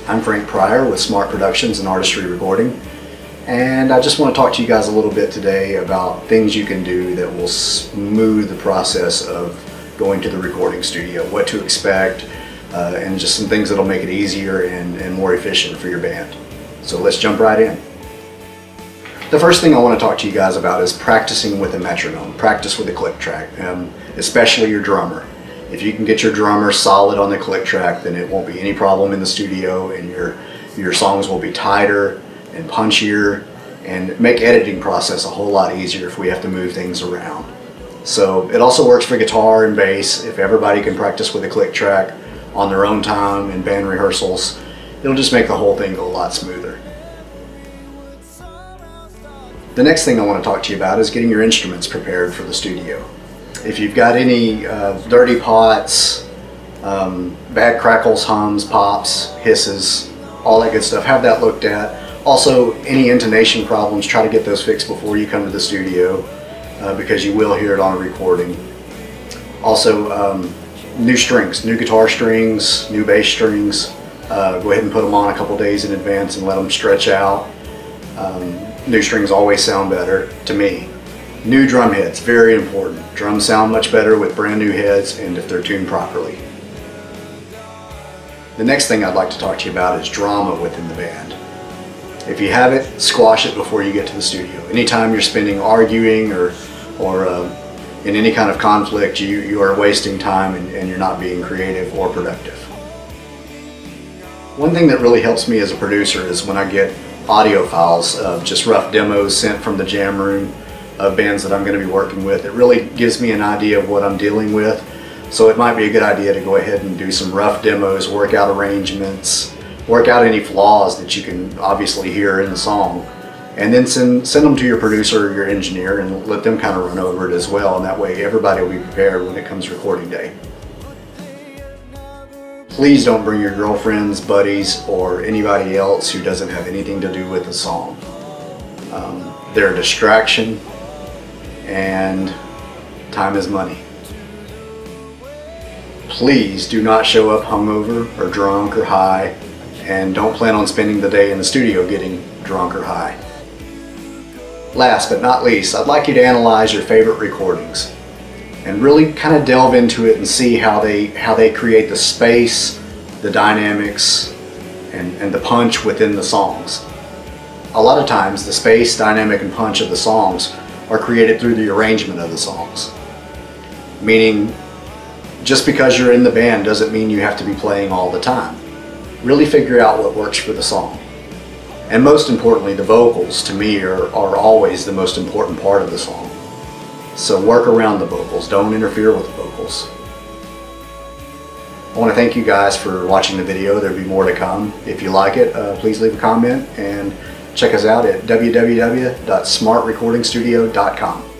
I'm Frank Pryor with Smart Productions and Artistry Recording, and I just want to talk to you guys a little bit today about things you can do that will smooth the process of going to the recording studio, what to expect, and just some things that'll make it easier and more efficient for your band. So let's jump right in. The first thing I want to talk to you guys about is practicing with a metronome, practice with a click track, especially your drummer. If you can get your drummer solid on the click track, then it won't be any problem in the studio, and your songs will be tighter and punchier and make editing process a whole lot easier if we have to move things around. So it also works for guitar and bass. If everybody can practice with a click track on their own time in band rehearsals, it'll just make the whole thing go a lot smoother. The next thing I want to talk to you about is getting your instruments prepared for the studio. If you've got any dirty pots, bad crackles, hums, pops, hisses, all that good stuff, have that looked at. Also, any intonation problems, try to get those fixed before you come to the studio because you will hear it on a recording. Also, new strings, new guitar strings, new bass strings, go ahead and put them on a couple days in advance and let them stretch out. New strings always sound better to me. New drum heads, very important. Drums sound much better with brand new heads and if they're tuned properly. The next thing I'd like to talk to you about is drama within the band. If you have it, squash it before you get to the studio. Anytime you're spending arguing or in any kind of conflict, you are wasting time and you're not being creative or productive. One thing that really helps me as a producer is when I get audio files of just rough demos sent from the jam room of bands that I'm going to be working with. It really gives me an idea of what I'm dealing with, so it might be a good idea to go ahead and do some rough demos, work out arrangements, work out any flaws that you can obviously hear in the song, and then send them to your producer or your engineer and let them kind of run over it as well, and that way everybody will be prepared when it comes recording day. Please don't bring your girlfriends, buddies, or anybody else who doesn't have anything to do with the song. They're a distraction, and time is money. Please do not show up hungover or drunk or high, and don't plan on spending the day in the studio getting drunk or high. Last but not least, I'd like you to analyze your favorite recordings and really kind of delve into it and see how they create the space, the dynamics, and the punch within the songs. A lot of times the space, dynamic, and punch of the songs are created through the arrangement of the songs. Meaning, just because you're in the band doesn't mean you have to be playing all the time. Really figure out what works for the song. And most importantly, the vocals, to me, are always the most important part of the song. So work around the vocals, don't interfere with the vocals. I want to thank you guys for watching the video. There'll be more to come. If you like it, please leave a comment and check us out at www.smartrecordingstudio.com.